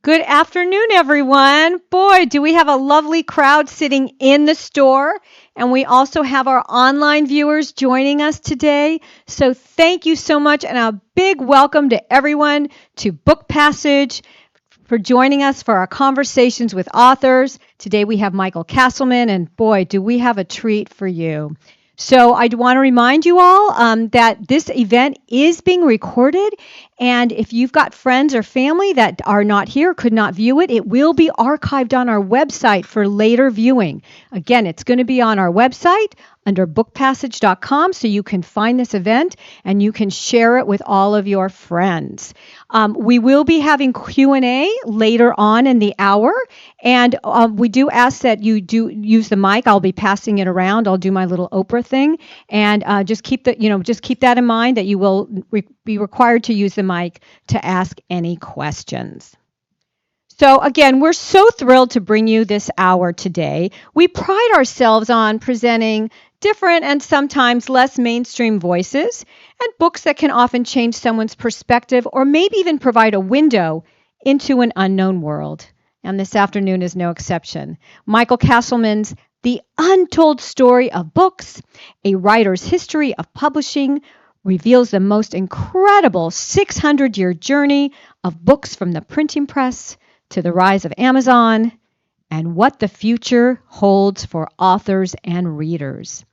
Good afternoon, everyone. Boy, do we have a lovely crowd sitting in the store. And we also have our online viewers joining us today. So thank you so much. And a big welcome to everyone to Book Passage for joining us for our conversations with authors. Today we have Michael Castleman. And boy, do we have a treat for you. So I want to remind you all that this event is being recorded, and if you've got friends or family that are not here, could not view it, it will be archived on our website for later viewing. Again, it's going to be on our website under bookpassage.com, so you can find this event and you can share it with all of your friends. We will be having Q&A later on in the hour, and we do ask that you do use the mic. I'll be passing it around. I'll do my little Oprah thing, and just keep that in mind that you will be required to use the mic to ask any questions. So again, we're so thrilled to bring you this hour today. We pride ourselves on presenting different and sometimes less mainstream voices and books that can often change someone's perspective or maybe even provide a window into an unknown world. And this afternoon is no exception. Michael Castleman's The Untold Story of Books, A Writer's History of Publishing, reveals the most incredible 600-year journey of books from the printing press to the rise of Amazon, and what the future holds for authors and readers.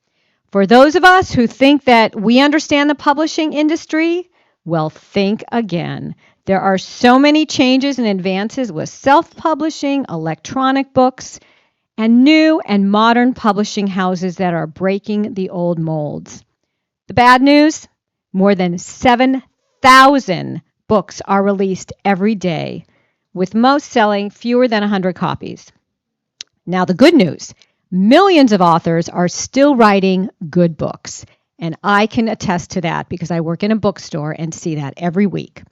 For those of us who think that we understand the publishing industry, well, think again. There are so many changes and advances with self-publishing, electronic books, and new and modern publishing houses that are breaking the old molds. The bad news? More than 7,000 books are released every day, with most selling fewer than 100 copies. Now, the good news, millions of authors are still writing good books, and I can attest to that because I work in a bookstore and see that every week.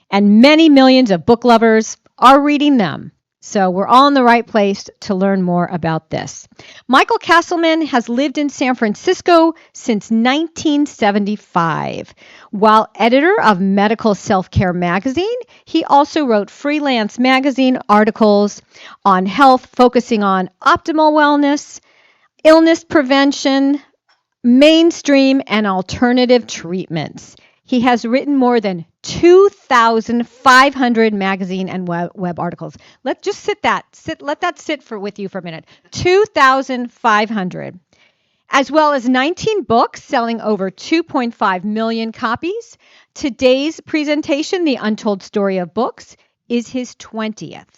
And many millions of book lovers are reading them. So we're all in the right place to learn more about this. Michael Castleman has lived in San Francisco since 1975. While editor of Medical Self-Care magazine, he also wrote freelance magazine articles on health, focusing on optimal wellness, illness prevention, mainstream, and alternative treatments. He has written more than 2,500 magazine and web articles. Let that sit with you for a minute. 2,500, as well as 19 books selling over 2.5 million copies. Today's presentation, The Untold Story of Books, is his 20th.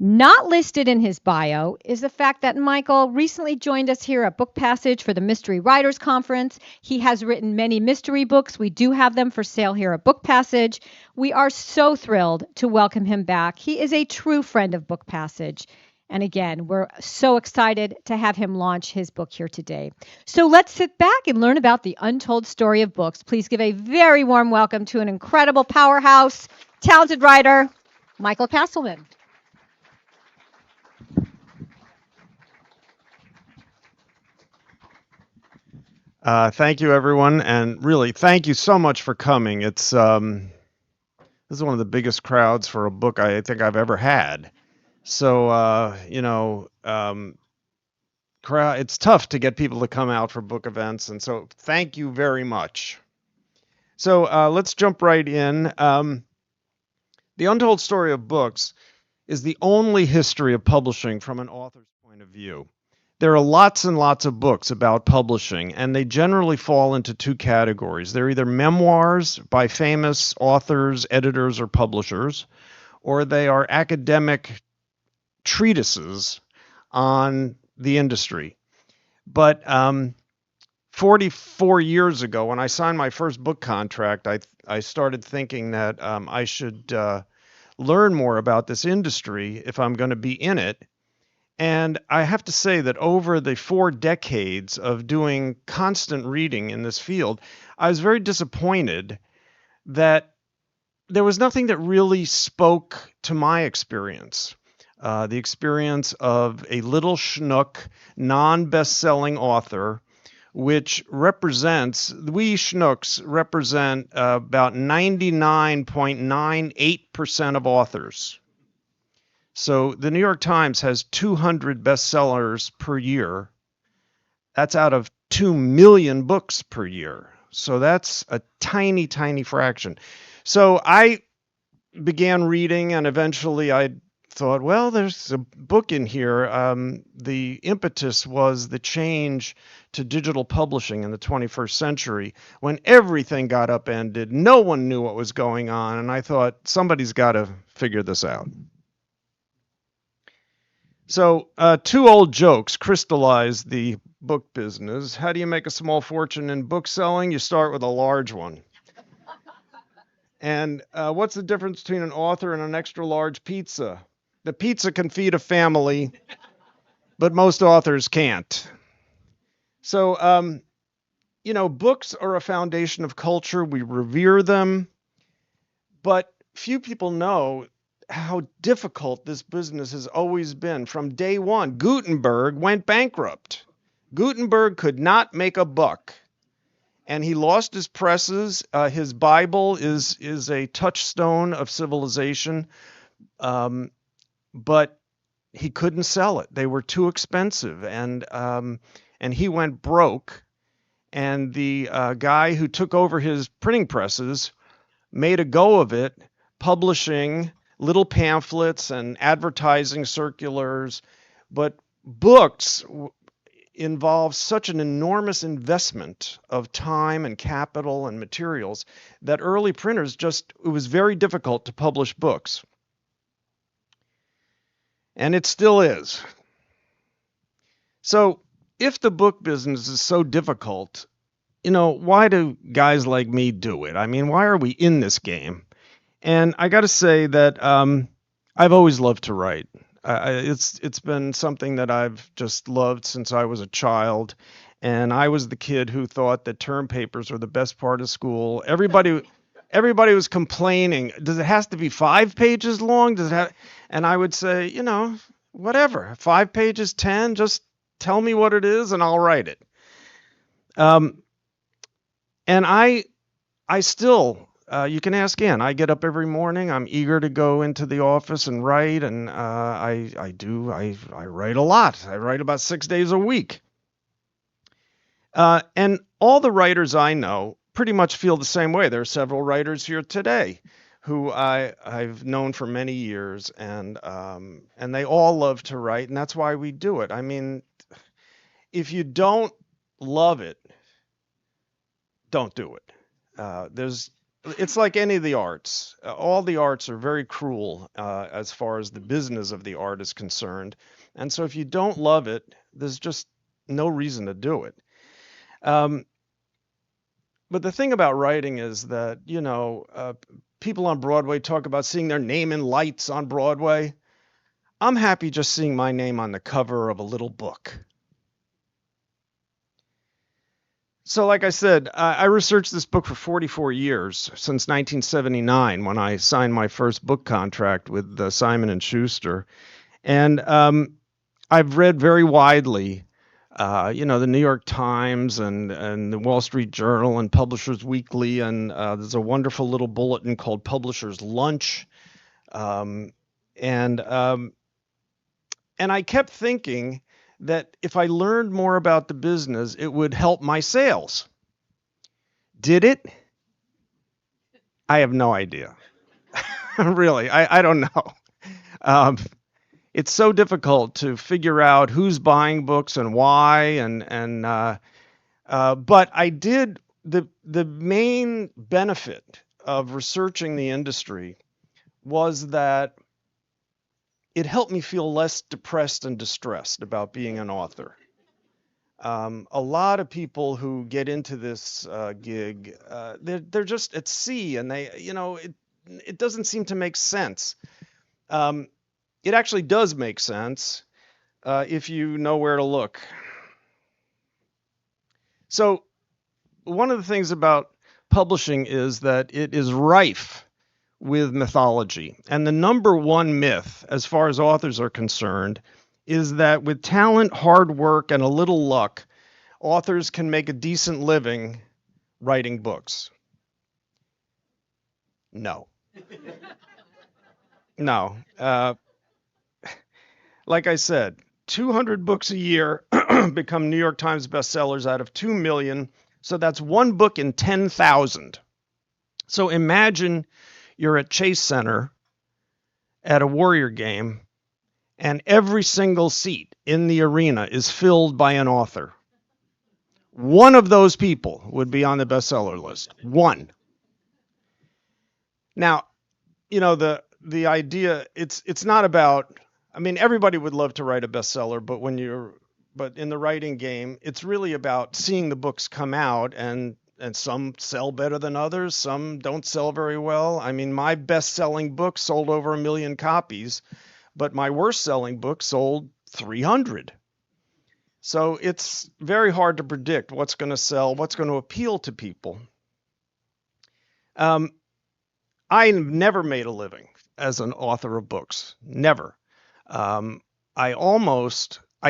Not listed in his bio is the fact that Michael recently joined us here at Book Passage for the Mystery Writers Conference. He has written many mystery books. We do have them for sale here at Book Passage. We are so thrilled to welcome him back. He is a true friend of Book Passage. And again, we're so excited to have him launch his book here today. So let's sit back and learn about the untold story of books. Please give a very warm welcome to an incredible powerhouse, talented writer, Michael Castleman. Thank you, everyone, and really, thank you so much for coming. This is one of the biggest crowds for a book I think I've ever had. So, it's tough to get people to come out for book events, and so thank you very much. So let's jump right in. The Untold Story of Books is the only history of publishing from an author's point of view. There are lots and lots of books about publishing, and they generally fall into two categories. They're either memoirs by famous authors, editors, or publishers, or they are academic treatises on the industry. But 44 years ago, when I signed my first book contract, I started thinking that I should learn more about this industry if I'm going to be in it. And I have to say that over the 4 decades of doing constant reading in this field, I was very disappointed that there was nothing that really spoke to my experience. The experience of a little schnook, non-best-selling author, which represents, we schnooks represent about 99.98% of authors. So the New York Times has 200 bestsellers per year. That's out of 2 million books per year. So that's a tiny, tiny fraction. So I began reading, and eventually I thought, well, there's a book in here. The impetus was the change to digital publishing in the 21st century when everything got upended. No one knew what was going on. And I thought, somebody's got to figure this out. So, two old jokes crystallized the book business. How do you make a small fortune in book selling? You start with a large one. And what's the difference between an author and an extra large pizza? The pizza can feed a family, but most authors can't. So, books are a foundation of culture. We revere them, but few people know how difficult this business has always been. From day one, Gutenberg went bankrupt. Gutenberg could not make a buck, and he lost his presses. His Bible is a touchstone of civilization, but he couldn't sell it. They were too expensive, and he went broke. And the guy who took over his printing presses made a go of it, publishing little pamphlets and advertising circulars. But books involve such an enormous investment of time and capital and materials that early printers it was very difficult to publish books. And it still is. So if the book business is so difficult, why do guys like me do it? I mean, why are we in this game? And I got to say that I've always loved to write. It's been something that I've just loved since I was a child, and I was the kid who thought that term papers were the best part of school. Everybody was complaining. Does it have to be 5 pages long? Does it have? And I would say, whatever. 5 pages, 10. Just tell me what it is, and I'll write it. And I still. You can ask Ann. I get up every morning. I'm eager to go into the office and write, and I do. I write a lot. I write about 6 days a week. And all the writers I know pretty much feel the same way. There are several writers here today who I've known for many years, and they all love to write, and that's why we do it. I mean, if you don't love it, don't do it. It's like any of the arts. All the arts are very cruel as far as the business of the art is concerned. And so if you don't love it, there's just no reason to do it. But the thing about writing is that, people on Broadway talk about seeing their name in lights on Broadway. I'm happy just seeing my name on the cover of a little book. So like I said, I researched this book for 44 years, since 1979, when I signed my first book contract with Simon & Schuster. And I've read very widely, the New York Times and the Wall Street Journal and Publishers Weekly. And there's a wonderful little bulletin called Publishers Lunch. And I kept thinking that if I learned more about the business, it would help my sales. Did it? I have no idea. Really, I don't know. It's so difficult to figure out who's buying books and why, but I did. The main benefit of researching the industry was that it helped me feel less depressed and distressed about being an author. A lot of people who get into this gig, they're just at sea, and it doesn't seem to make sense. It actually does make sense if you know where to look. So one of the things about publishing is that it is rife with mythology. And the number one myth, as far as authors are concerned, is that with talent, hard work, and a little luck, authors can make a decent living writing books. No. No. Like I said, 200 books a year become New York Times bestsellers out of 2 million. So that's one book in 10,000. So imagine you're at Chase Center at a Warrior game, and every single seat in the arena is filled by an author. One of those people would be on the bestseller list. One. Now, the idea, it's not about, I mean, everybody would love to write a bestseller, but in the writing game, it's really about seeing the books come out, and some sell better than others, some don't sell very well. I mean, my best-selling book sold over 1 million copies, but my worst-selling book sold 300. So it's very hard to predict what's going to sell, what's going to appeal to people. I never made a living as an author of books. Never. I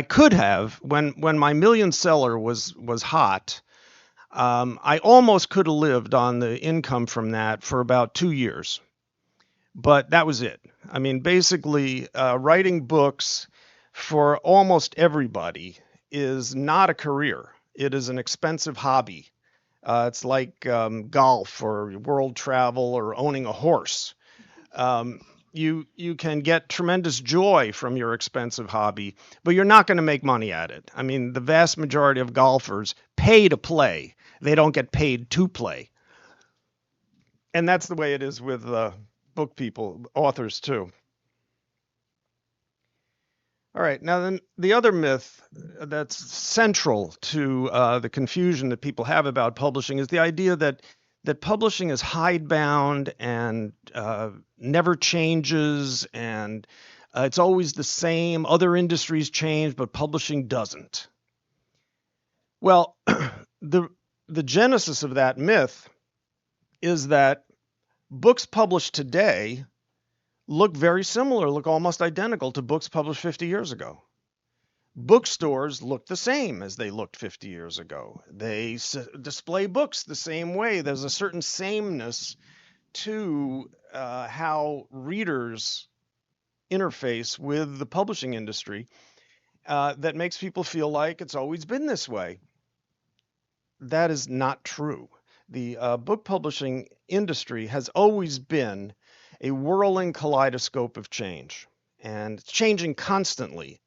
could have, when my million seller was hot. I almost could have lived on the income from that for about 2 years, but that was it. I mean, basically, writing books for almost everybody is not a career. It is an expensive hobby. It's like golf or world travel or owning a horse. You can get tremendous joy from your expensive hobby, but you're not going to make money at it. I mean, the vast majority of golfers pay to play. They don't get paid to play. And that's the way it is with book people, authors too. All right, now then the other myth that's central to the confusion that people have about publishing is the idea that publishing is hidebound and never changes, and it's always the same. Other industries change, but publishing doesn't. Well, the genesis of that myth is that books published today look very similar, look almost identical to books published 50 years ago. Bookstores look the same as they looked 50 years ago. They display books the same way. There's a certain sameness to how readers interface with the publishing industry that makes people feel like it's always been this way. That is not true. The book publishing industry has always been a whirling kaleidoscope of change, and it's changing constantly.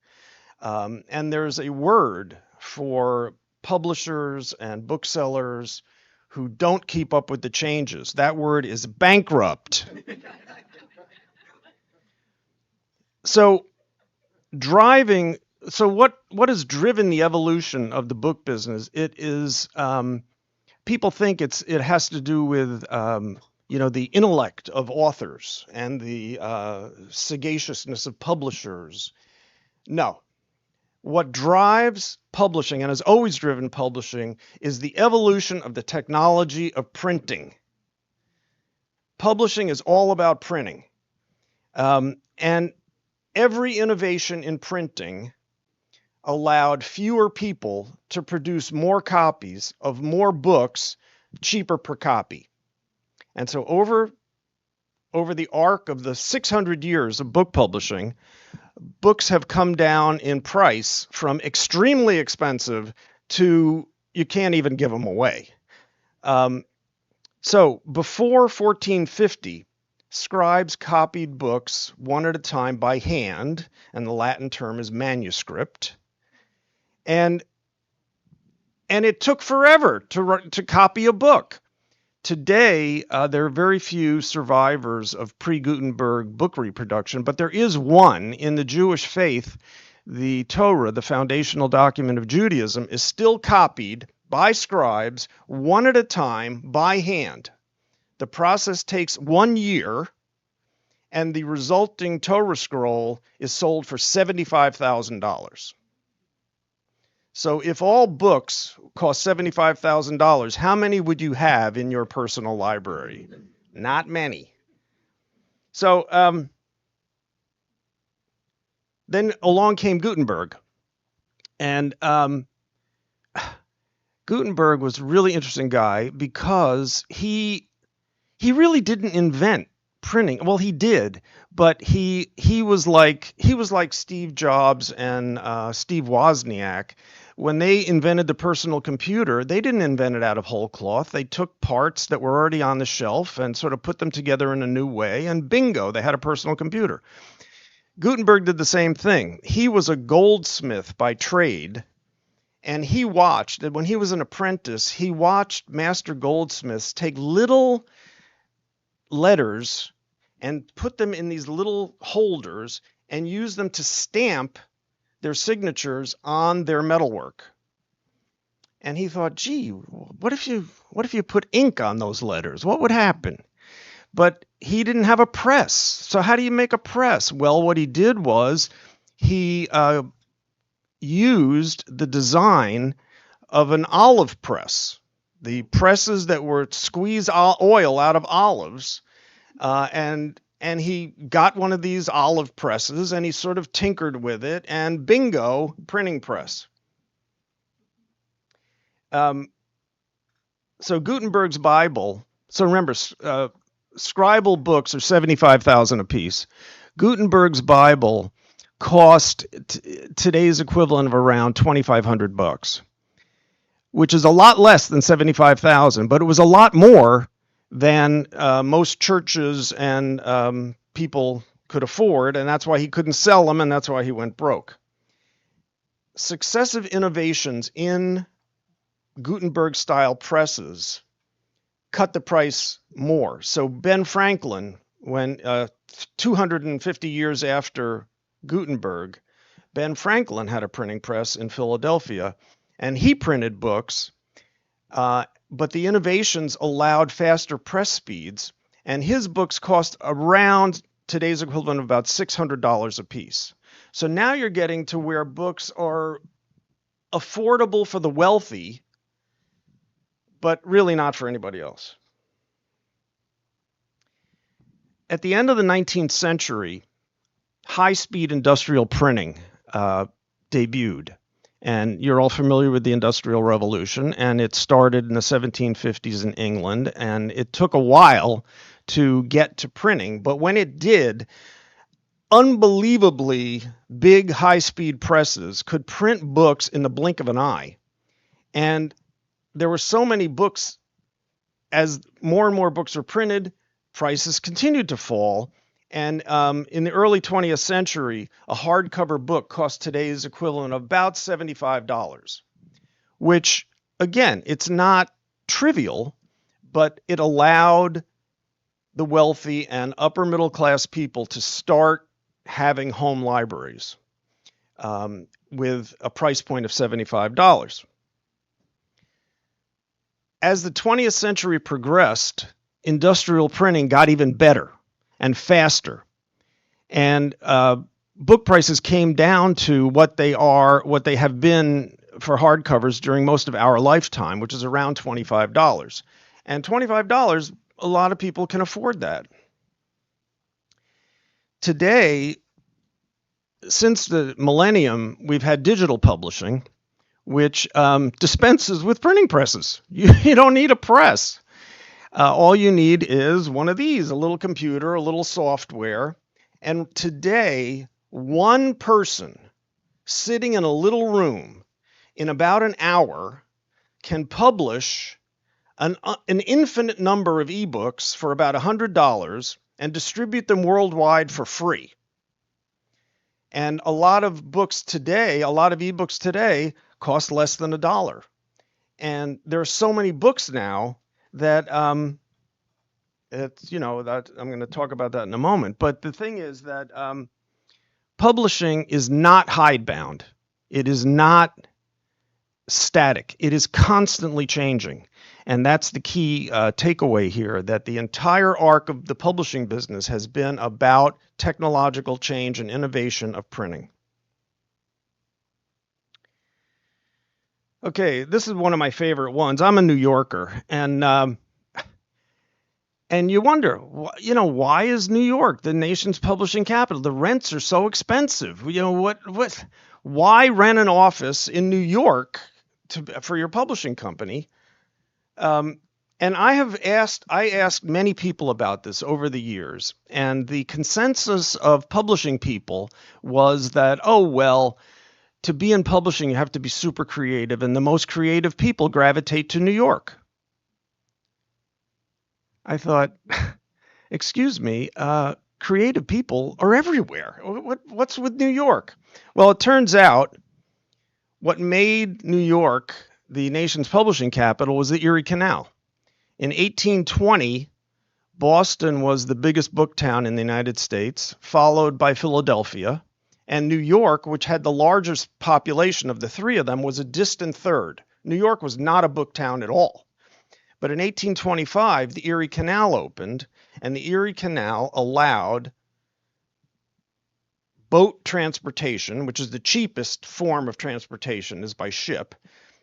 And there's a word for publishers and booksellers who don't keep up with the changes. That word is bankrupt. So what has driven the evolution of the book business? It is people think it has to do with the intellect of authors and the sagaciousness of publishers. No. What drives publishing and has always driven publishing is the evolution of the technology of printing. Publishing is all about printing. And every innovation in printing allowed fewer people to produce more copies of more books, cheaper per copy. And so over the arc of the 600 years of book publishing, books have come down in price from extremely expensive to you can't even give them away. So before 1450, scribes copied books one at a time by hand, and the Latin term is manuscript. And it took forever to copy a book. Today, there are very few survivors of pre-Gutenberg book reproduction, but there is one in the Jewish faith. The Torah, the foundational document of Judaism, is still copied by scribes one at a time by hand. The process takes 1 year, and the resulting Torah scroll is sold for $75,000. So if all books cost $75,000, how many would you have in your personal library? Not many. So then along came Gutenberg. And Gutenberg was a really interesting guy because he really didn't invent printing. Well, he did, but he was like Steve Jobs and Steve Wozniak. When they invented the personal computer, they didn't invent it out of whole cloth. They took parts that were already on the shelf and sort of put them together in a new way, and bingo, they had a personal computer. Gutenberg did the same thing. He was a goldsmith by trade, and he watched, and when he was an apprentice, he watched master goldsmiths take little letters and put them in these little holders and use them to stamp their signatures on their metalwork. And he thought, gee, what if you put ink on those letters? What would happen? But he didn't have a press. So how do you make a press? Well, what he did was he used the design of an olive press, the presses that were squeeze oil out of olives, and he got one of these olive presses and he sort of tinkered with it, and bingo, printing press. So Gutenberg's Bible. So remember, scribal books are 75,000 a piece. Gutenberg's Bible cost today's equivalent of around $2,500, which is a lot less than 75,000, but it was a lot more than most churches and people could afford, and that's why he couldn't sell them, and that's why he went broke. Successive innovations in Gutenberg-style presses cut the price more. So Ben Franklin, when 250 years after Gutenberg, Ben Franklin had a printing press in Philadelphia, and he printed books, but the innovations allowed faster press speeds, and his books cost around today's equivalent of about $600 a piece. So now you're getting to where books are affordable for the wealthy, but really not for anybody else. At the end of the 19th century, high-speed industrial printing debuted. And you're all familiar with the Industrial Revolution, and it started in the 1750s in England, and it took a while to get to printing. But when it did, unbelievably big high-speed presses could print books in the blink of an eye. And there were so many books, as more and more books were printed, prices continued to fall. And in the early 20th century, a hardcover book cost today's equivalent of about $75, which, again, it's not trivial, but it allowed the wealthy and upper middle class people to start having home libraries with a price point of $75. As the 20th century progressed, industrial printing got even better and faster, and book prices came down to what they have been for hardcovers during most of our lifetime, which is around $25. And $25, a lot of people can afford that. Today, since the millennium, we've had digital publishing, which dispenses with printing presses. You don't need a press. All you need is one of these, a little computer, a little software. And today, one person sitting in a little room in about an hour can publish an infinite number of ebooks for about $100 and distribute them worldwide for free. And a lot of ebooks today cost less than $1. And there are so many books now that that I'm going to talk about that in a moment. But the thing is that publishing is not hidebound. It is not static. It is constantly changing. And that's the key takeaway here, that the entire arc of the publishing business has been about technological change and innovation of printing. Okay, this is one of my favorite ones. I'm a New Yorker, and you wonder, why is New York the nation's publishing capital? The rents are so expensive. Why rent an office in New York for your publishing company? And I asked many people about this over the years, and the consensus of publishing people was that, oh, well, to be in publishing, you have to be super creative, and the most creative people gravitate to New York. I thought, excuse me, creative people are everywhere. What's with New York? Well, it turns out what made New York the nation's publishing capital was the Erie Canal. In 1820, Boston was the biggest book town in the United States, followed by Philadelphia. And New York, which had the largest population of the three of them, was a distant third. New York was not a book town at all. But in 1825, the Erie Canal opened, and the Erie Canal allowed boat transportation, which is the cheapest form of transportation, is by ship.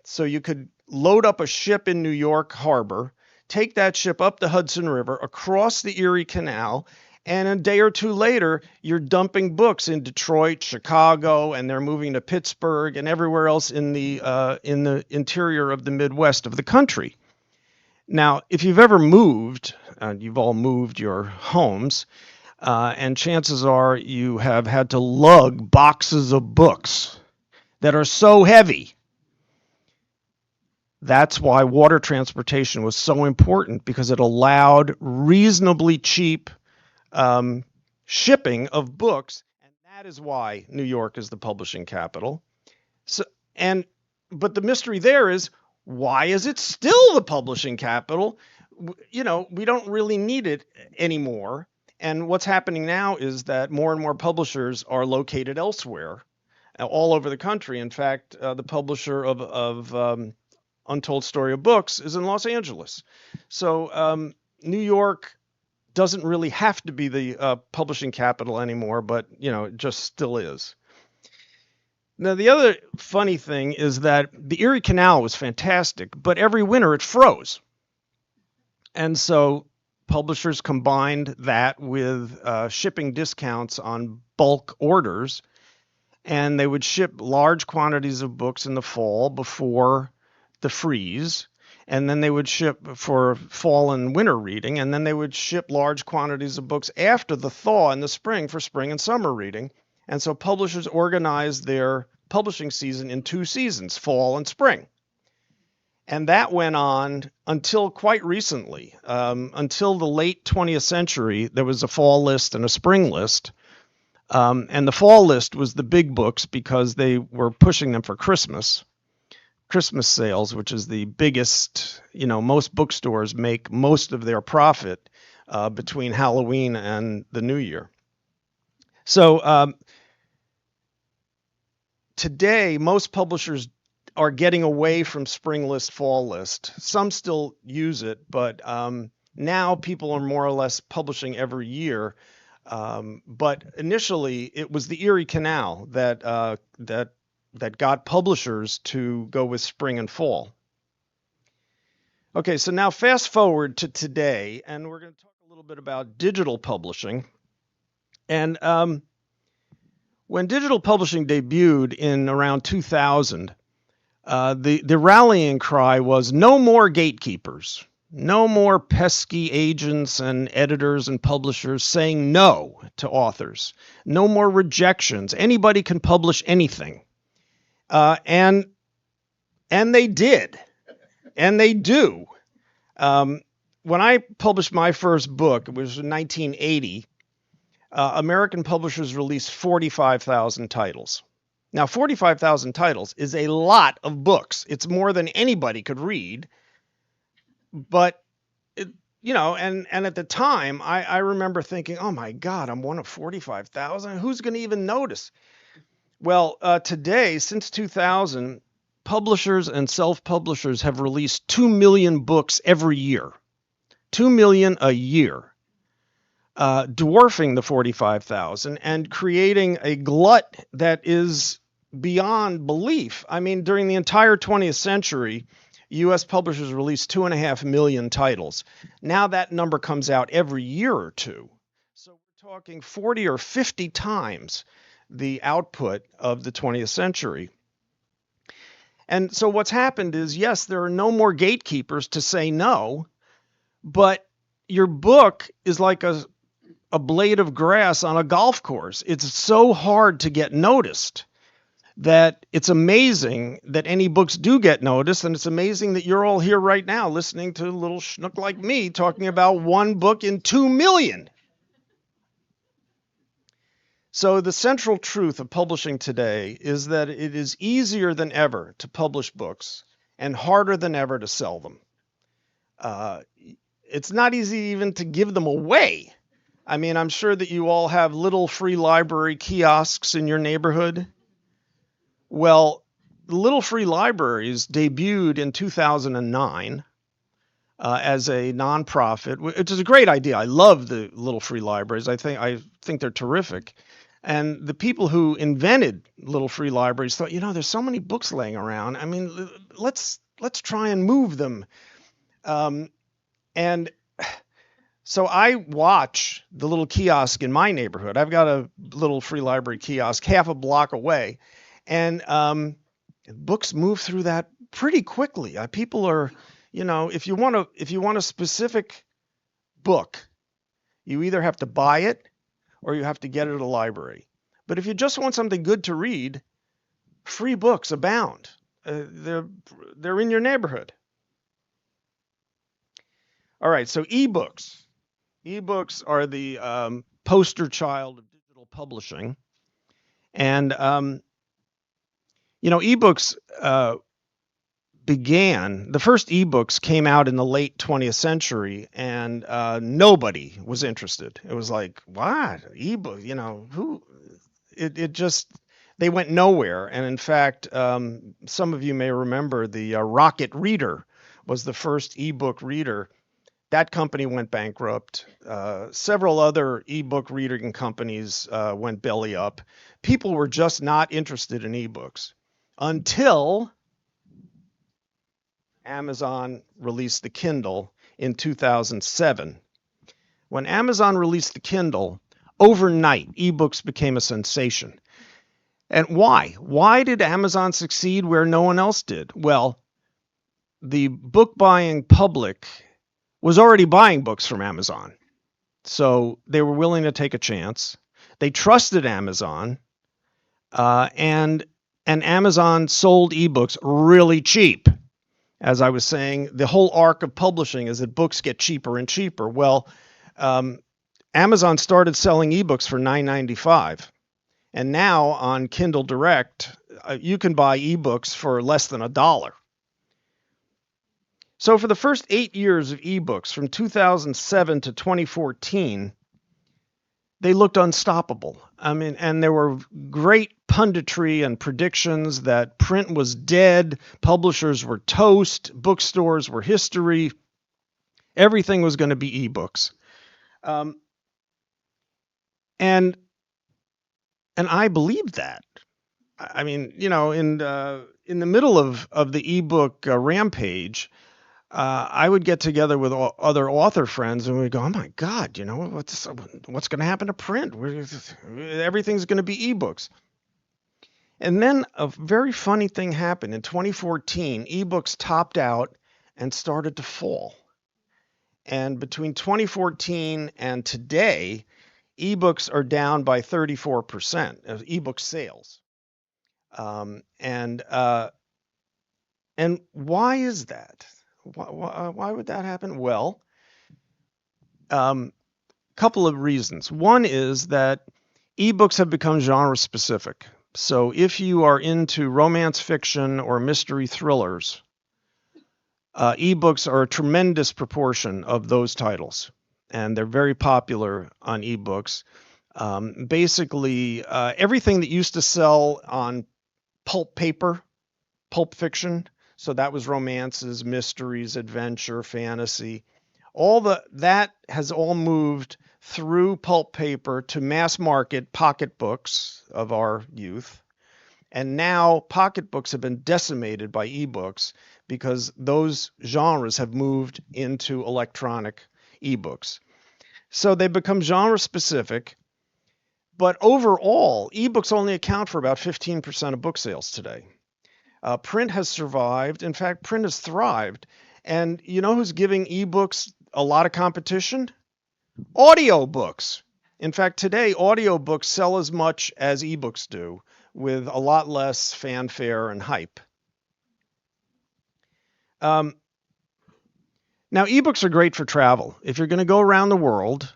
So you could load up a ship in New York Harbor, take that ship up the Hudson River, across the Erie Canal, and a day or two later, you're dumping books in Detroit, Chicago, and they're moving to Pittsburgh and everywhere else in the interior of the Midwest of the country. Now, if you've ever moved, you've all moved your homes, and chances are you have had to lug boxes of books that are so heavy. That's why water transportation was so important, because it allowed reasonably cheap shipping of books, and that is why New York is the publishing capital. So, but the mystery there is, why is it still the publishing capital? You know, we don't really need it anymore. And what's happening now is that more and more publishers are located elsewhere, all over the country. In fact, the publisher of Untold Story of Books is in Los Angeles. So New York doesn't really have to be the publishing capital anymore, but it just still is. Now, the other funny thing is that the Erie Canal was fantastic, but every winter it froze. And so publishers combined that with shipping discounts on bulk orders, and they would ship large quantities of books in the fall before the freeze, and then they would ship for fall and winter reading, and then they would ship large quantities of books after the thaw in the spring for spring and summer reading. And so publishers organized their publishing season in 2 seasons, fall and spring. And that went on until quite recently. Until the late 20th century, there was a fall list and a spring list. And the fall list was the big books because they were pushing them for Christmas sales, which is the biggest. Most bookstores make most of their profit between Halloween and the New Year. So today, most publishers are getting away from spring list, fall list. Some still use it, but now people are more or less publishing every year. But initially, it was the Erie Canal that got publishers to go with spring and fall. Okay, so now fast forward to today, and we're going to talk a little bit about digital publishing. And when digital publishing debuted in around 2000, the rallying cry was no more gatekeepers, no more pesky agents and editors and publishers saying no to authors, no more rejections. Anybody can publish anything. And they did, and they do. When I published my first book, it was in 1980, American publishers released 45,000 titles. Now, 45,000 titles is a lot of books. It's more than anybody could read. But, and at the time, I remember thinking, oh my God, I'm one of 45,000. Who's going to even notice? Well, today, since 2000, publishers and self-publishers have released 2 million books every year. 2 million a year, dwarfing the 45,000 and creating a glut that is beyond belief. I mean, during the entire 20th century, U.S. publishers released 2.5 million titles. Now that number comes out every year or two. So we're talking 40 or 50 times the output of the 20th century. And so what's happened is, yes, there are no more gatekeepers to say no, But your book is like a blade of grass on a golf course. It's so hard to get noticed that it's amazing that any books do get noticed. And it's amazing that you're all here right now listening to a little schnook like me talking about one book in 2 million. So the central truth of publishing today is that it is easier than ever to publish books and harder than ever to sell them. Uh, it's not easy even to give them away. I mean, I'm sure that you all have little free library kiosks in your neighborhood. Well, the little free libraries debuted in 2009 as a nonprofit, which is a great idea. I love the little free libraries. I think they're terrific. And the people who invented little free libraries thought, there's so many books laying around. I mean, let's try and move them. And so I watch the little kiosk in my neighborhood. I've got a little free library kiosk half a block away, and books move through that pretty quickly. People are, if you want a specific book, you either have to buy it or you have to get it at a library. But if you just want something good to read, free books abound. They're in your neighborhood. All right, so ebooks. Ebooks are the poster child of digital publishing, and ebooks began. The first ebooks came out in the late 20th century, and nobody was interested. It was like, what ebook? Who? It just they went nowhere. And in fact, some of you may remember the Rocket Reader was the first ebook reader. That company went bankrupt. Several other ebook reading companies went belly up. People were just not interested in ebooks until Amazon released the Kindle in 2007. When Amazon released the Kindle, overnight, ebooks became a sensation. And why? Why did Amazon succeed where no one else did? Well, the book buying public was already buying books from Amazon. So they were willing to take a chance. They trusted Amazon, and Amazon sold ebooks really cheap. As I was saying, the whole arc of publishing is that books get cheaper and cheaper. Well, Amazon started selling ebooks for $9.95. And now on Kindle Direct, you can buy ebooks for less than $1. So for the first 8 years of ebooks, from 2007 to 2014, they looked unstoppable. I mean, and there were great punditry and predictions that print was dead, publishers were toast, bookstores were history, everything was going to be ebooks. And I believed that. I mean, in the middle of the ebook rampage, I would get together with other author friends, and we'd go, "Oh my God, what's going to happen to print? Everything's going to be ebooks." And then a very funny thing happened in 2014. Ebooks topped out and started to fall. And between 2014 and today, ebooks are down by 34% of ebook sales. And why is that? Why would that happen? Well, couple of reasons. One is that ebooks have become genre specific. So if you are into romance fiction or mystery thrillers, ebooks are a tremendous proportion of those titles, and they're very popular on ebooks. Basically, everything that used to sell on pulp paper, pulp fiction, so that was romances, mysteries, adventure, fantasy. That has all moved through pulp paper to mass market pocketbooks of our youth. And now pocketbooks have been decimated by ebooks because those genres have moved into electronic ebooks. So they become genre specific. But overall, ebooks only account for about 15% of book sales today. Print has survived. In fact, print has thrived. And you know who's giving ebooks a lot of competition? Audiobooks. In fact, today, audiobooks sell as much as ebooks do, with a lot less fanfare and hype. Um, Now, ebooks are great for travel. If you're going to go around the world,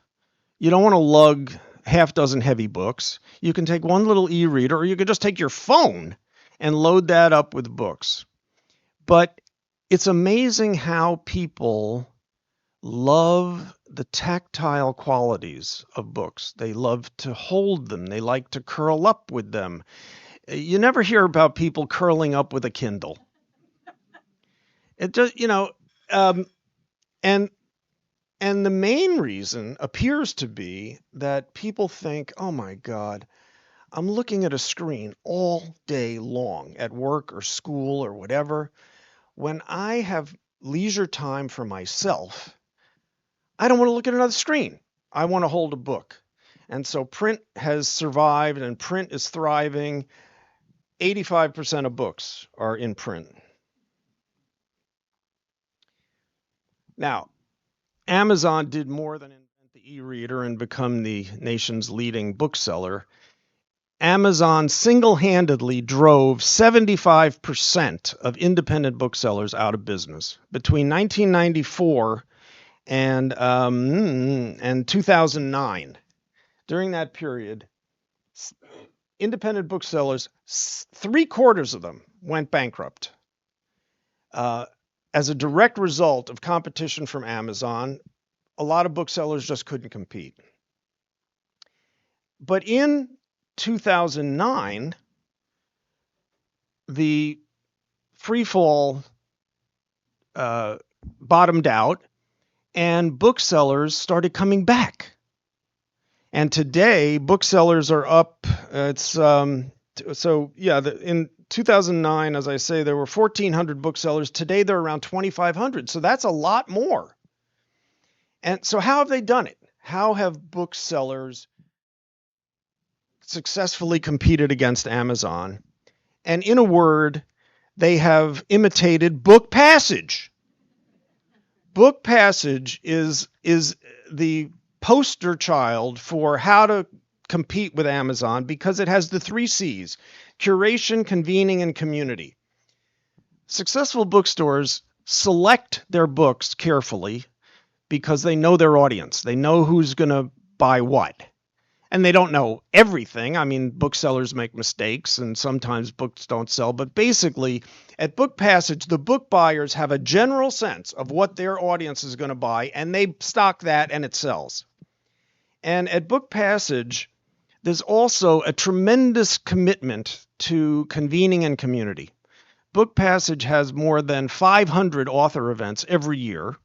you don't want to lug half dozen heavy books. You can take one little e-reader, or you could just take your phone and load that up with books. But it's amazing how people love the tactile qualities of books. They love to hold them. They like to curl up with them. You never hear about people curling up with a Kindle. It just, and and the main reason appears to be that people think, oh my God, I'm looking at a screen all day long at work or school or whatever. When I have leisure time for myself, I don't want to look at another screen. I want to hold a book. And so print has survived and print is thriving. 85% of books are in print. Now, Amazon did more than invent the e-reader and become the nation's leading bookseller. Amazon single-handedly drove 75% of independent booksellers out of business. Between 1994 and 2009, during that period, independent booksellers, 3/4 of them went bankrupt. As a direct result of competition from Amazon, a lot of booksellers just couldn't compete. But in 2009, the free fall bottomed out, and booksellers started coming back. And today, booksellers are up. In 2009, as I say, there were 1,400 booksellers. Today, they're around 2,500. So that's a lot more. And so how have they done it? How have booksellers successfully competed against Amazon? And in a word, they have imitated Book Passage. Book Passage is the poster child for how to compete with Amazon because it has the 3 C's: curation, convening, and community. Successful bookstores select their books carefully because they know their audience. They know who's going to buy what. And they don't know everything. I mean, booksellers make mistakes and sometimes books don't sell. But basically, at Book Passage, the book buyers have a general sense of what their audience is going to buy, and they stock that and it sells. And at Book Passage, there's also a tremendous commitment to convening and community. Book Passage has more than 500 author events every year.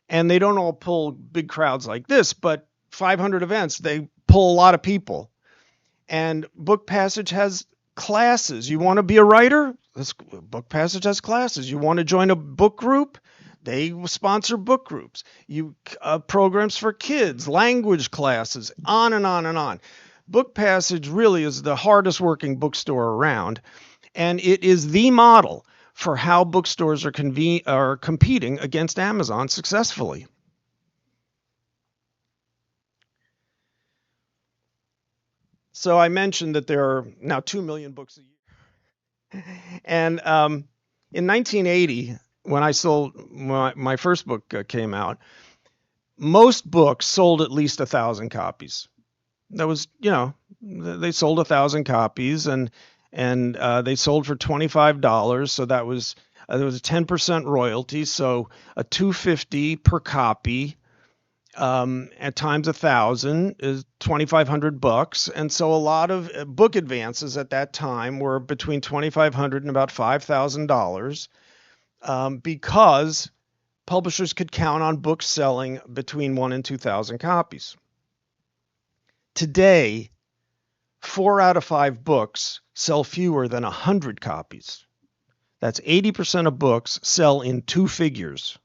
And they don't all pull big crowds like this, but 500 events, they pull a lot of people. And Book Passage has classes. You want to be a writer? Book Passage has classes. You want to join a book group? They sponsor book groups. Programs for kids, language classes, on and on and on. Book Passage really is the hardest working bookstore around, and it is the model for how bookstores are competing against Amazon successfully. So I mentioned that there are now 2 million books a year. And in 1980, when I sold my first book came out, most books sold at least 1,000 copies. That was, they sold 1,000 copies, and they sold for $25. So that was there was a 10% royalty, so a $250 per copy. At times 1,000 is $2,500, and so a lot of book advances at that time were between $2,500 and about $5,000, because publishers could count on books selling between 1,000 and 2,000 copies. Today, 4 out of 5 books sell fewer than 100 copies. That's 80% of books sell in 2 figures.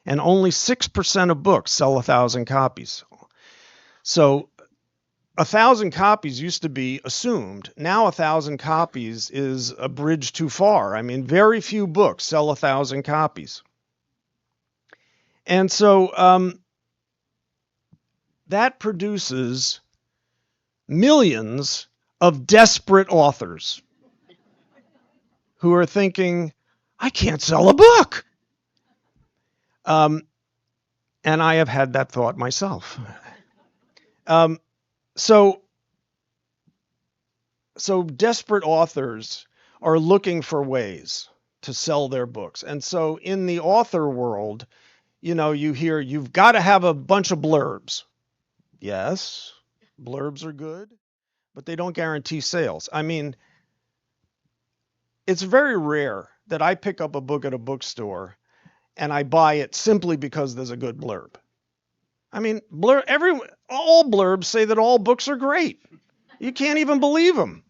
And only 6% of books sell 1,000 copies. So 1,000 copies used to be assumed. Now 1,000 copies is a bridge too far. I mean, very few books sell 1,000 copies. And so that produces millions of desperate authors who are thinking, I can't sell a book. And I have had that thought myself. Um, so, so desperate authors are looking for ways to sell their books. And so in the author world, you hear you've got to have a bunch of blurbs. Yes, blurbs are good, but they don't guarantee sales. I mean, it's very rare that I pick up a book at a bookstore and I buy it simply because there's a good blurb. I mean, all blurbs say that all books are great. You can't even believe them.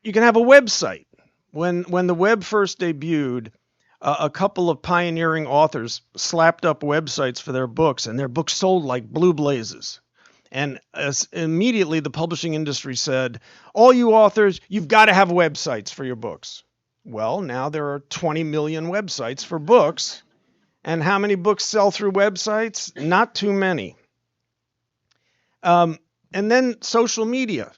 You can have a website. When the web first debuted, a couple of pioneering authors slapped up websites for their books, and their books sold like blue blazes. And immediately the publishing industry said, all you authors, you've got to have websites for your books. Well, now there are 20 million websites for books. And how many books sell through websites? Not too many. And then social media.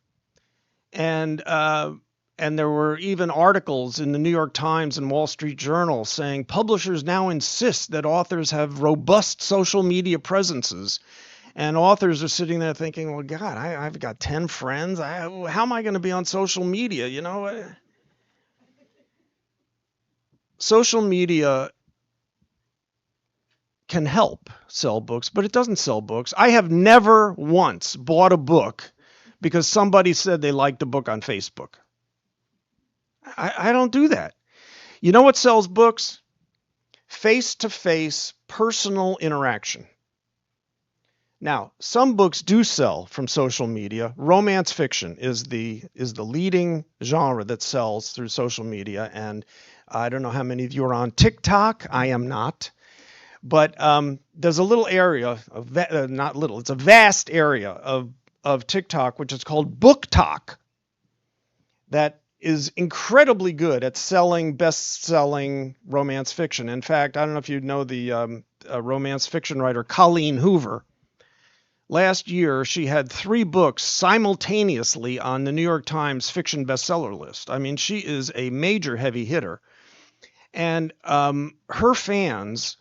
And there were even articles in the New York Times and Wall Street Journal saying publishers now insist that authors have robust social media presences. And authors are sitting there thinking, well, God, I've got 10 friends. How am I going to be on social media? Social media can help sell books, but it doesn't sell books. I have never once bought a book because somebody said they liked a book on Facebook. I don't do that. You know what sells books? Face-to-face personal interaction. Now, some books do sell from social media. Romance fiction is the leading genre that sells through social media, and I don't know how many of you are on TikTok. I am not. But there's a little area, not little, it's a vast area of TikTok, which is called BookTok, that is incredibly good at selling best-selling romance fiction. In fact, I don't know if you know the romance fiction writer Colleen Hoover. Last year, she had 3 books simultaneously on the New York Times fiction bestseller list. I mean, she is a major heavy hitter. And her fans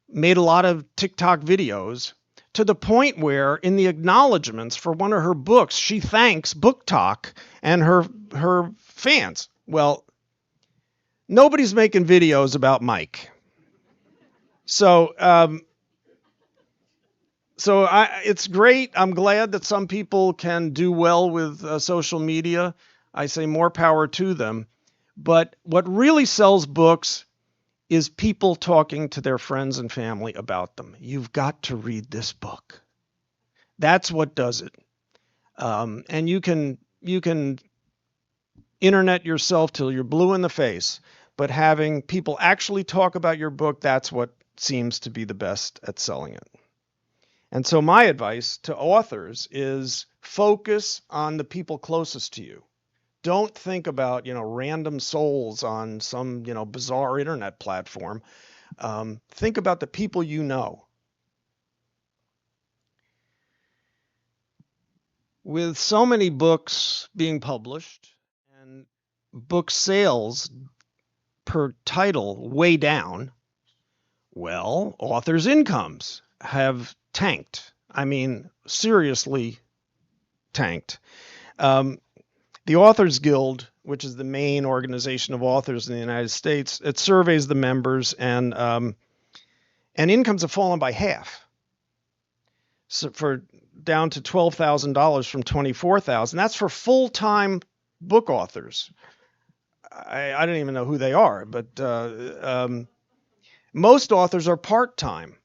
made a lot of TikTok videos to the point where in the acknowledgments for one of her books, she thanks BookTok and her fans. Well, nobody's making videos about Mike. So it's great. I'm glad that some people can do well with social media. I say more power to them. But what really sells books is people talking to their friends and family about them. You've got to read this book. That's what does it. And you can internet yourself till you're blue in the face, but having people actually talk about your book, that's what seems to be the best at selling it. And so my advice to authors is focus on the people closest to you. Don't think about, random souls on some, bizarre internet platform. Think about the people you know. With so many books being published and book sales per title way down, well, authors' incomes have tanked. I mean, seriously tanked. The Authors Guild, which is the main organization of authors in the United States, it surveys the members, and incomes have fallen by half. So down to $12,000 from $24,000. That's for full-time book authors. I don't even know who they are, but most authors are part-time.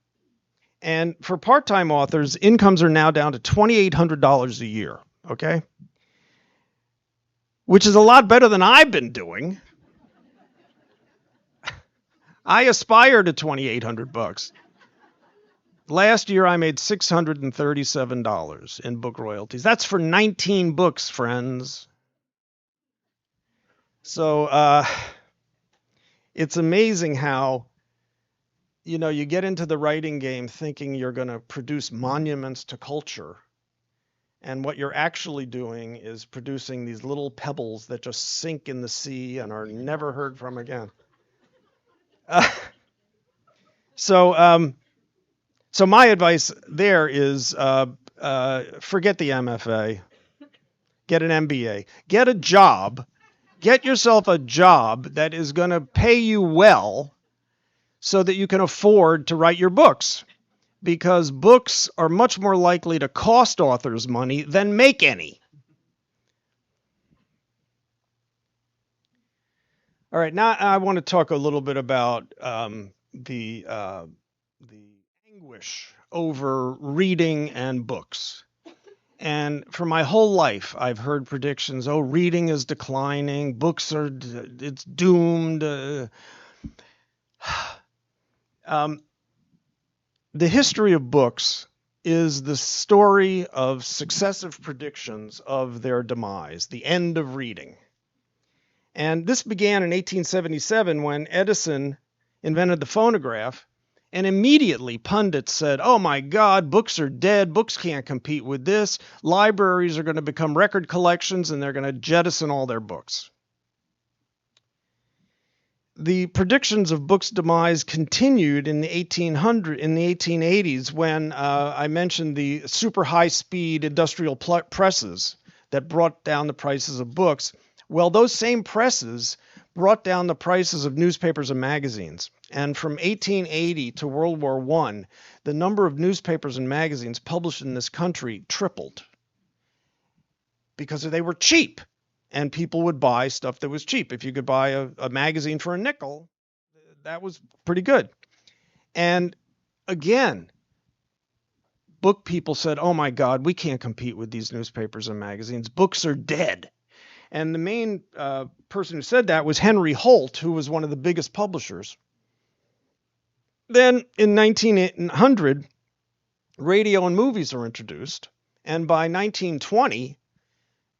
And for part-time authors, incomes are now down to $2,800 a year, okay? Which is a lot better than I've been doing. I aspire to $2,800. Last year, I made $637 in book royalties. That's for 19 books, friends. So it's amazing how, you get into the writing game thinking you're going to produce monuments to culture. And what you're actually doing is producing these little pebbles that just sink in the sea and are never heard from again. Uh, so, so my advice there is forget the MFA, get an MBA, get a job, get yourself a job that is going to pay you well so that you can afford to write your books. Because books are much more likely to cost authors money than make any. All right, now I want to talk a little bit about the anguish over reading and books. And for my whole life, I've heard predictions. Oh, reading is declining. Books it's doomed. The history of books is the story of successive predictions of their demise, the end of reading. And this began in 1877 when Edison invented the phonograph, and immediately pundits said, oh my God, books are dead, books can't compete with this, libraries are going to become record collections and they're going to jettison all their books. The predictions of books' demise continued in the 1880s when I mentioned the super high-speed industrial presses that brought down the prices of books. Well, those same presses brought down the prices of newspapers and magazines. And from 1880 to World War I, the number of newspapers and magazines published in this country tripled because they were cheap. And people would buy stuff that was cheap. If you could buy a magazine for a nickel, that was pretty good. And again, book people said, oh my God, we can't compete with these newspapers and magazines. Books are dead. And the main person who said that was Henry Holt, who was one of the biggest publishers. Then in 1900, radio and movies are introduced. And by 1920,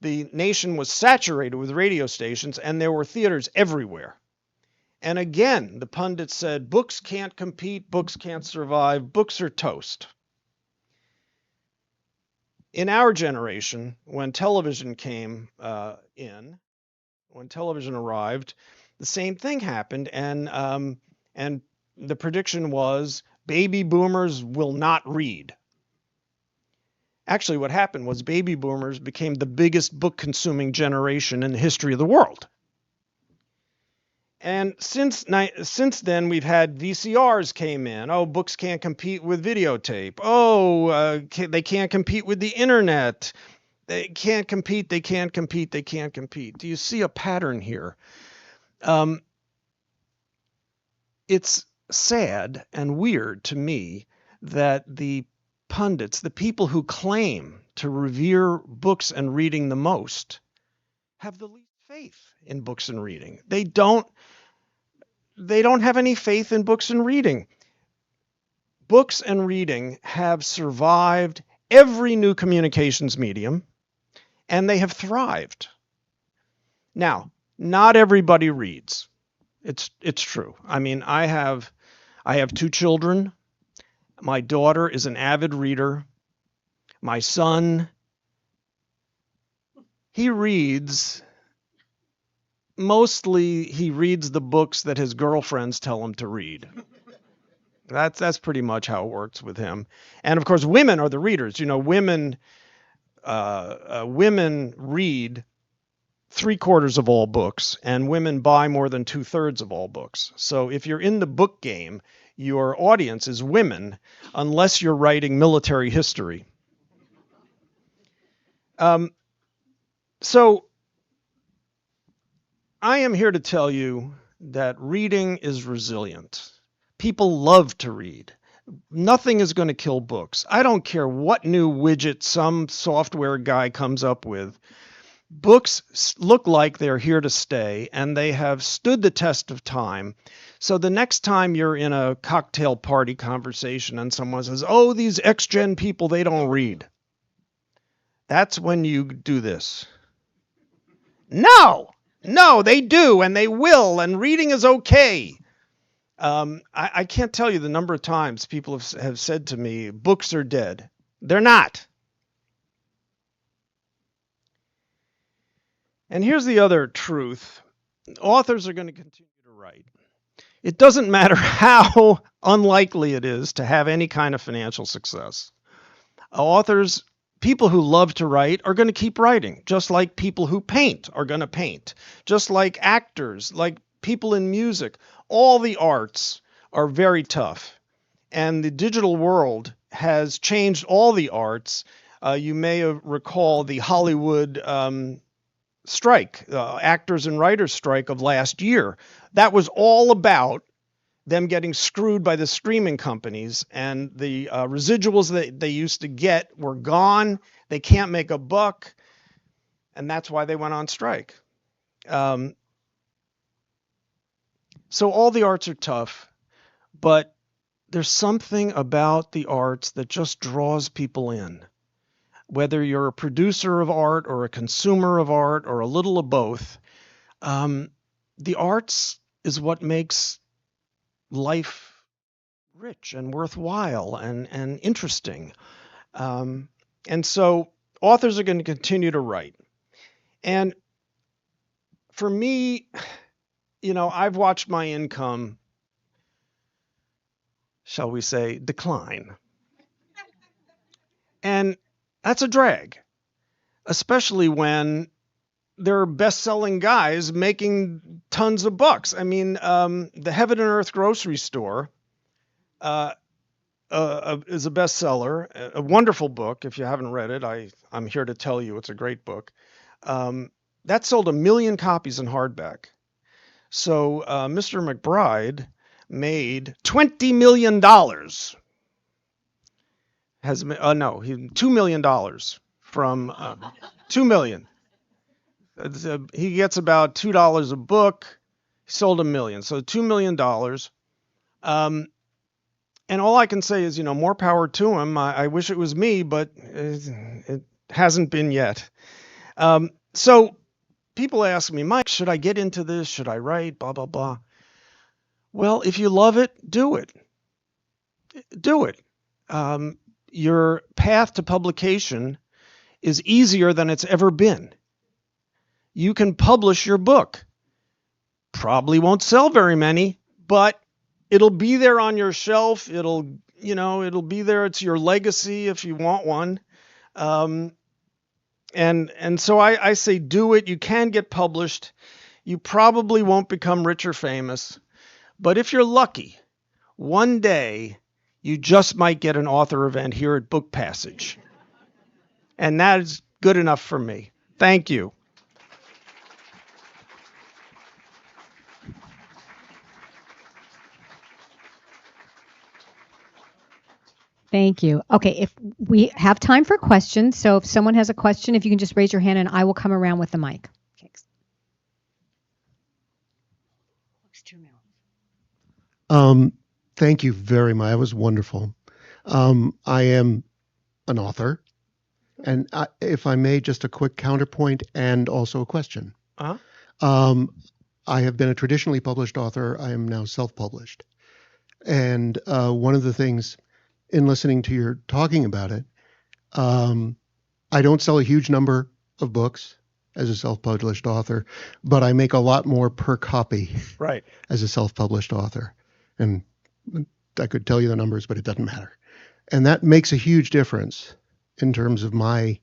the nation was saturated with radio stations, and there were theaters everywhere. And again, the pundits said, books can't compete, books can't survive, books are toast. In our generation, when television came when television arrived, the same thing happened, and the prediction was baby boomers will not read. Actually, what happened was baby boomers became the biggest book-consuming generation in the history of the world. And since then, we've had VCRs came in. Oh, books can't compete with videotape. Oh, they can't compete with the internet. They can't compete. They can't compete. They can't compete. Do you see a pattern here? It's sad and weird to me that the pundits, the people who claim to revere books and reading the most, have the least faith in books and reading. They don't have any faith in books and reading. Books and reading have survived every new communications medium, and they have thrived. Now, not everybody reads. It's true. I mean, I have 2 children. My daughter is an avid reader. My son, he reads. Mostly he reads the books that his girlfriends tell him to read. That's pretty much how it works with him. And of course, women are the readers. Women read 3/4 of all books, and women buy more than 2/3 of all books. So if you're in the book game, your audience is women, unless you're writing military history. So I am here to tell you that reading is resilient. People love to read. Nothing is going to kill books. I don't care what new widget some software guy comes up with. Books look like they're here to stay, and they have stood the test of time. So the next time you're in a cocktail party conversation and someone says, oh, these ex-gen people, they don't read. That's when you do this. No! No, they do, and they will, and reading is okay. I can't tell you the number of times people have said to me, books are dead. They're not. And here's the other truth. Authors are going to continue to write. It doesn't matter how unlikely it is to have any kind of financial success. Authors, people who love to write, are going to keep writing, just like people who paint are going to paint, just like actors, like people in music. All the arts are very tough. And the digital world has changed all the arts. You may recall the Hollywood strike, actors and writers strike of last year. That was all about them getting screwed by the streaming companies, and the residuals that they used to get were gone. They can't make a buck, and that's why they went on strike. So all the arts are tough, but there's something about the arts that just draws people in. Whether you're a producer of art or a consumer of art or a little of both, the arts is what makes life rich and worthwhile and interesting. And so authors are going to continue to write. And for me, I've watched my income, shall we say, decline. And that's a drag, especially when there are best-selling guys making tons of bucks. I mean, the Heaven and Earth grocery store is a bestseller, a wonderful book. If you haven't read it, I'm here to tell you it's a great book. That sold 1 million copies in hardback. So Mr. McBride made $20 million. $2 million from $2 million. He gets about $2 a book. He sold 1 million, so $2 million. And all I can say is, more power to him. I wish it was me, but it hasn't been yet. So people ask me, Mike, should I get into this? Should I write? Blah, blah, blah. Well, if you love it, do it. Do it. Your path to publication is easier than it's ever been. You can publish your book. Probably won't sell very many, but it'll be there on your shelf. It'll be there. It's your legacy if you want one. And so I say do it. You can get published. You probably won't become rich or famous. But if you're lucky, one day you just might get an author event here at Book Passage. And that is good enough for me. Thank you. Thank you. Okay, if we have time for questions, so if someone has a question, if you can just raise your hand and I will come around with the mic. Thank you very much. That was wonderful. I am an author, and if I may, just a quick counterpoint and also a question. Uh-huh. I have been a traditionally published author. I am now self-published. And one of the things in listening to your talking about it, I don't sell a huge number of books as a self-published author, but I make a lot more per copy Right. as a self-published author. And I could tell you the numbers, but it doesn't matter. And that makes a huge difference in terms of my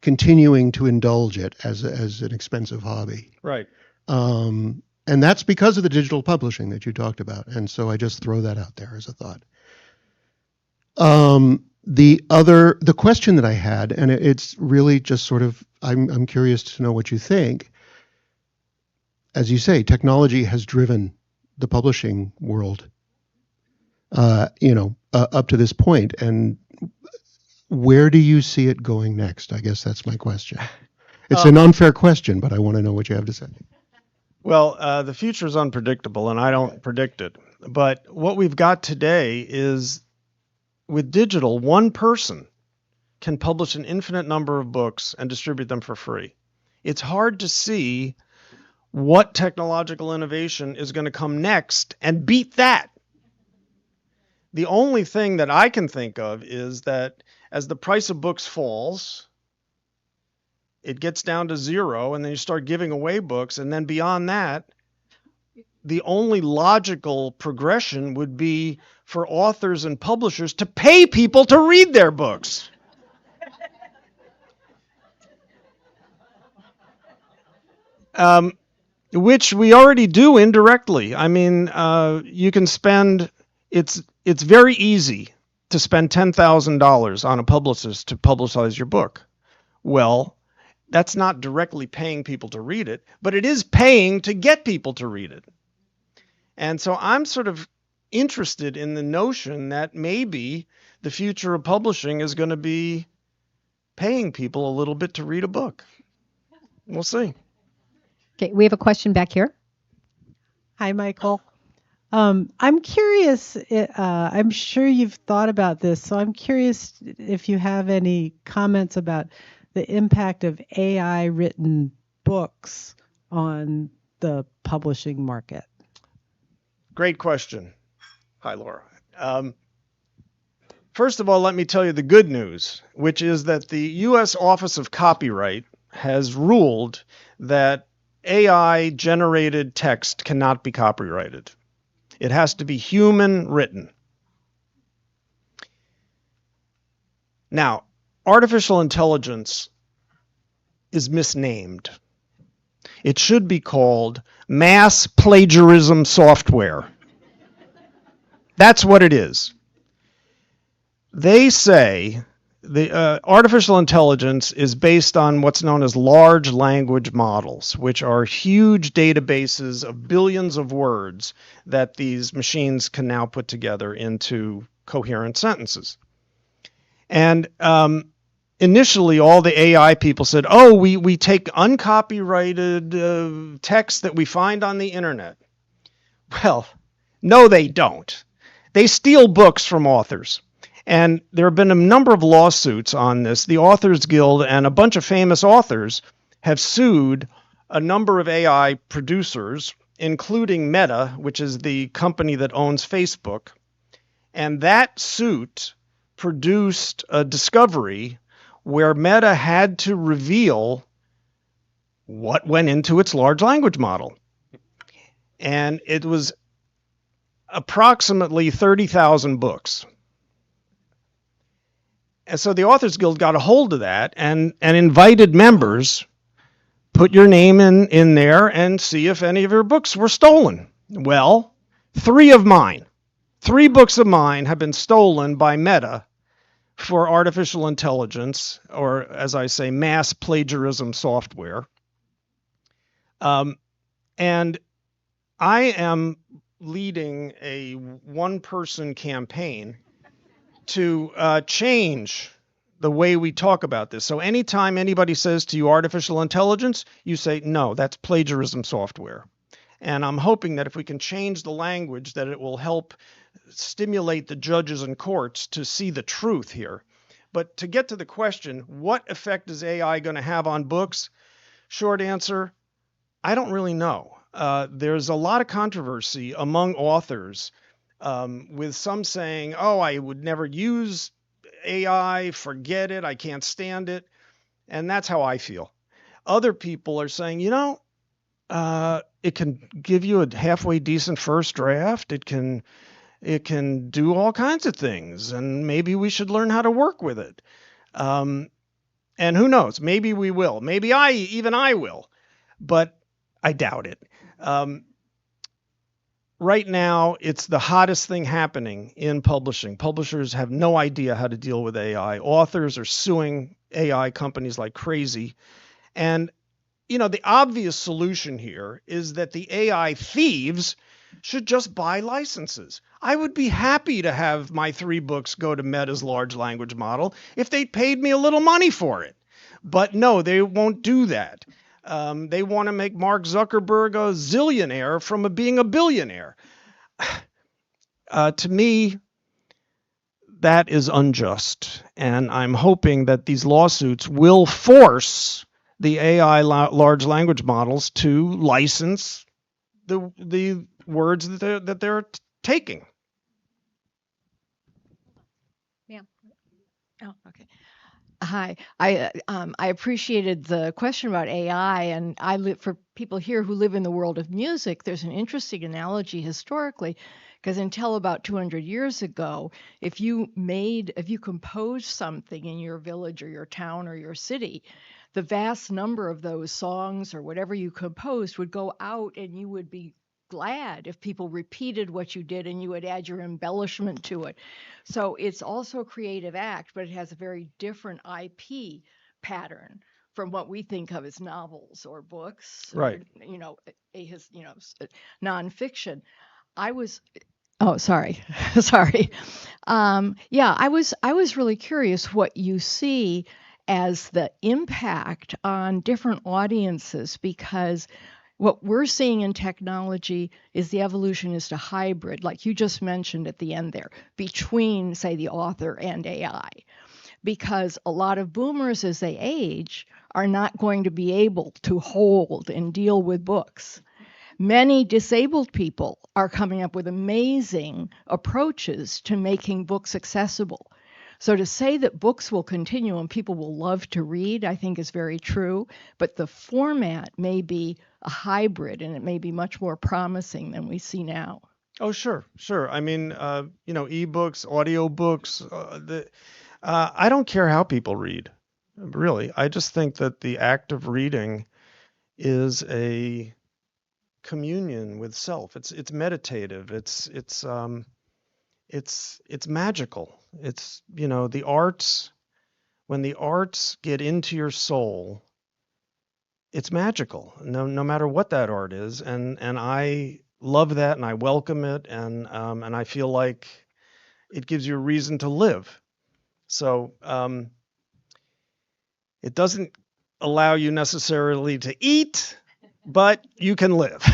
continuing to indulge it as an expensive hobby. Right. And that's because of the digital publishing that you talked about. And so I just throw that out there as a thought. The question that I had, and it's really just sort of, I'm curious to know what you think. As you say, technology has driven the publishing world, up to this point. And where do you see it going next? I guess that's my question. It's an unfair question, but I want to know what you have to say. Well, the future is unpredictable, and I don't predict it. But what we've got today is, with digital, one person can publish an infinite number of books and distribute them for free. It's hard to see what technological innovation is going to come next and beat that. The only thing that I can think of is that as the price of books falls, it gets down to zero, and then you start giving away books, and then beyond that, the only logical progression would be for authors and publishers to pay people to read their books. Which we already do indirectly. I mean, you can spend, it's very easy to spend $10,000 on a publicist to publicize your book. Well, that's not directly paying people to read it, but it is paying to get people to read it. And so I'm sort of interested in the notion that maybe the future of publishing is going to be paying people a little bit to read a book. We'll see. Okay, we have a question back here. Hi, Michael. I'm curious, I'm sure you've thought about this, so I'm curious if you have any comments about the impact of AI written books on the publishing market. Great question. Hi, Laura. First of all, let me tell you the good news, which is that the U.S. Office of Copyright has ruled that AI-generated text cannot be copyrighted. It has to be human written. Now, artificial intelligence is misnamed. It should be called mass plagiarism software. That's what it is. They say the artificial intelligence is based on what's known as large language models, which are huge databases of billions of words that these machines can now put together into coherent sentences. And initially, all the AI people said, oh, we take uncopyrighted text that we find on the internet. Well, no, they don't. They steal books from authors. And there have been a number of lawsuits on this. The Authors Guild and a bunch of famous authors have sued a number of AI producers, including Meta, which is the company that owns Facebook. And that suit produced a discovery where Meta had to reveal what went into its large language model. And it was approximately 30,000 books. And so the Authors Guild got a hold of that and invited members, put your name in there and see if any of your books were stolen. Well, 3 books of mine have been stolen by Meta for artificial intelligence, or as I say, mass plagiarism software. And I am leading a one-person campaign to change the way we talk about this. So anytime anybody says to you artificial intelligence, you say, no, that's plagiarism software. And I'm hoping that if we can change the language, that it will help stimulate the judges and courts to see the truth here. But to get to the question, what effect is AI going to have on books? Short answer, I don't really know. There's a lot of controversy among authors, with some saying, oh, I would never use AI, forget it, I can't stand it. And that's how I feel. Other people are saying, it can give you a halfway decent first draft. It can do all kinds of things, and maybe we should learn how to work with it. And who knows? Maybe we will. Maybe I will, but I doubt it. Right now, it's the hottest thing happening in publishing. Publishers have no idea how to deal with AI. Authors are suing AI companies like crazy. And, the obvious solution here is that the AI thieves should just buy licenses. I would be happy to have my 3 books go to Meta's large language model if they paid me a little money for it. But no, they won't do that. They want to make Mark Zuckerberg a zillionaire from being a billionaire. To me, that is unjust. And I'm hoping that these lawsuits will force the AI large language models to license the words that they're taking. Yeah. Oh, okay. Hi. I appreciated the question about AI, and I live for people here who live in the world of music. There's an interesting analogy historically, because until about 200 years ago, if you composed something in your village or your town or your city, the vast number of those songs or whatever you composed would go out, and you would be glad if people repeated what you did and you would add your embellishment to it. So it's also a creative act, but it has a very different IP pattern from what we think of as novels or books or Right. nonfiction. I was Oh, sorry. Sorry. Yeah, I was really curious what you see as the impact on different audiences, because what we're seeing in technology is the evolution is to hybrid, like you just mentioned at the end there, between, say, the author and AI. Because a lot of boomers, as they age, are not going to be able to hold and deal with books. Many disabled people are coming up with amazing approaches to making books accessible. So to say that books will continue and people will love to read, I think is very true, but the format may be a hybrid and it may be much more promising than we see now. Oh, sure, sure. I mean, ebooks, audiobooks, I don't care how people read, really. I just think that the act of reading is a communion with self. It's meditative. It's magical. It's, the arts, when the arts get into your soul, it's magical. No matter what that art is, and I love that, and I welcome it, and I feel like it gives you a reason to live. So it doesn't allow you necessarily to eat, but you can live.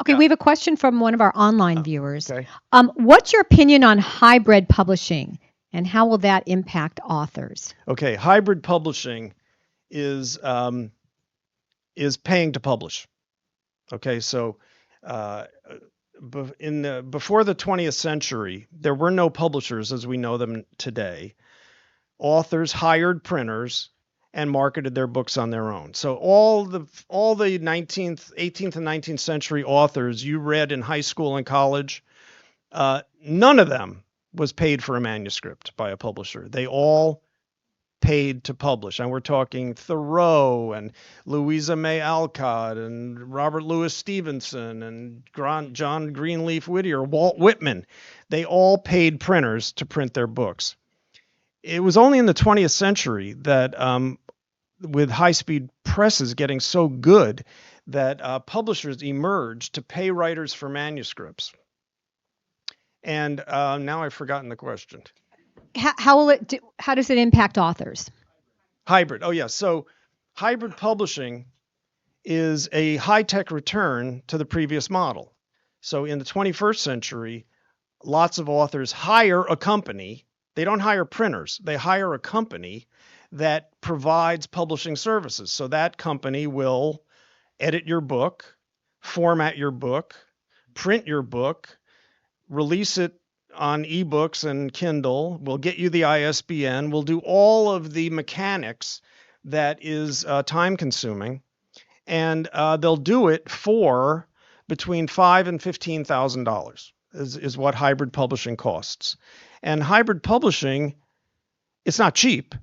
Okay, Yeah. we have a question from one of our online viewers. Okay. What's your opinion on hybrid publishing, and how will that impact authors? Okay. Hybrid publishing is paying to publish. Okay. So before the 20th century, there were no publishers as we know them today. Authors hired printers and marketed their books on their own. So all the 19th, 18th, and 19th century authors you read in high school and college, none of them was paid for a manuscript by a publisher. They all paid to publish. And we're talking Thoreau and Louisa May Alcott and Robert Louis Stevenson and John Greenleaf Whittier, Walt Whitman. They all paid printers to print their books. It was only in the 20th century that, with high-speed presses getting so good, that publishers emerged to pay writers for manuscripts. And now I've forgotten the question. How does it impact authors? Hybrid. Oh, yeah. So hybrid publishing is a high-tech return to the previous model. So in the 21st century, lots of authors hire a company. They don't hire printers. They hire a company that provides publishing services. So that company will edit your book, format your book, print your book, release it on ebooks and Kindle. We'll get you the ISBN. We'll do all of the mechanics that is time consuming. And they'll do it for between $5,000 and $15,000 is what hybrid publishing costs. And hybrid publishing, it's not cheap,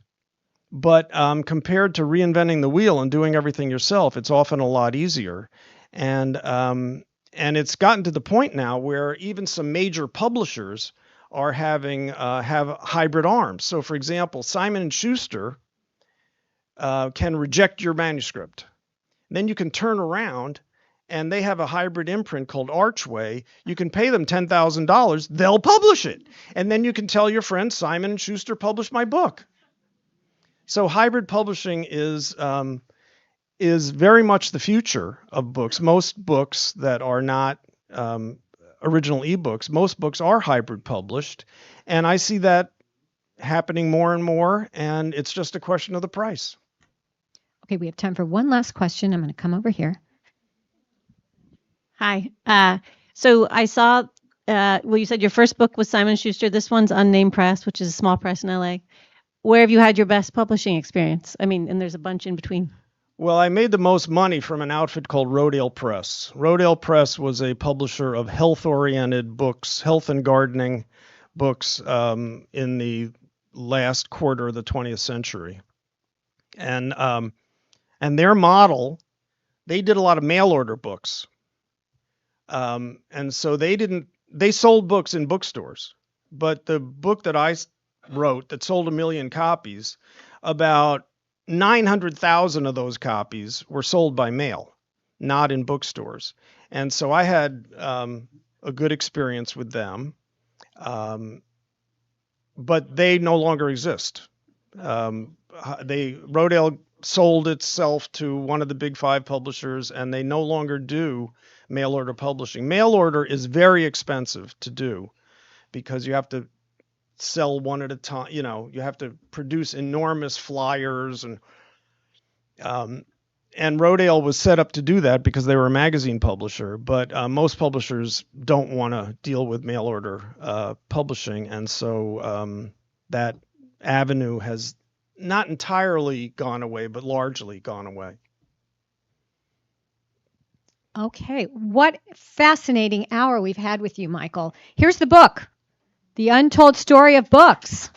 but compared to reinventing the wheel and doing everything yourself, it's often a lot easier. And it's gotten to the point now where even some major publishers are have hybrid arms. So, for example, Simon & Schuster can reject your manuscript. Then you can turn around and they have a hybrid imprint called Archway. You can pay them $10,000. They'll publish it. And then you can tell your friends, Simon & Schuster published my book. So hybrid publishing is very much the future of books. Most books that are not original ebooks, most books are hybrid published. And I see that happening more and more. And it's just a question of the price. Okay, we have time for one last question. I'm going to come over here. Hi. So I saw, well, you said your first book was Simon Schuster. This one's Unnamed Press, which is a small press in LA. Where have you had your best publishing experience? I mean, and there's a bunch in between. Well, I made the most money from an outfit called Rodale Press. Rodale Press was a publisher of health-oriented books, health and gardening books in the last quarter of the 20th century. And their model, they did a lot of mail order books. And so they sold books in bookstores. But the book that I wrote that sold 1 million copies, about 900,000 of those copies were sold by mail, not in bookstores. And so I had a good experience with them, but they no longer exist. Rodale sold itself to one of the big 5 publishers, and they no longer do mail order publishing. Mail order is very expensive to do because you have to sell one at a time. You have to produce enormous flyers, and Rodale was set up to do that because they were a magazine publisher. But most publishers don't want to deal with mail order publishing, and so that avenue has not entirely gone away, but largely gone away. Okay, what fascinating hour we've had with you, Michael. Here's the book, The Untold Story of Books.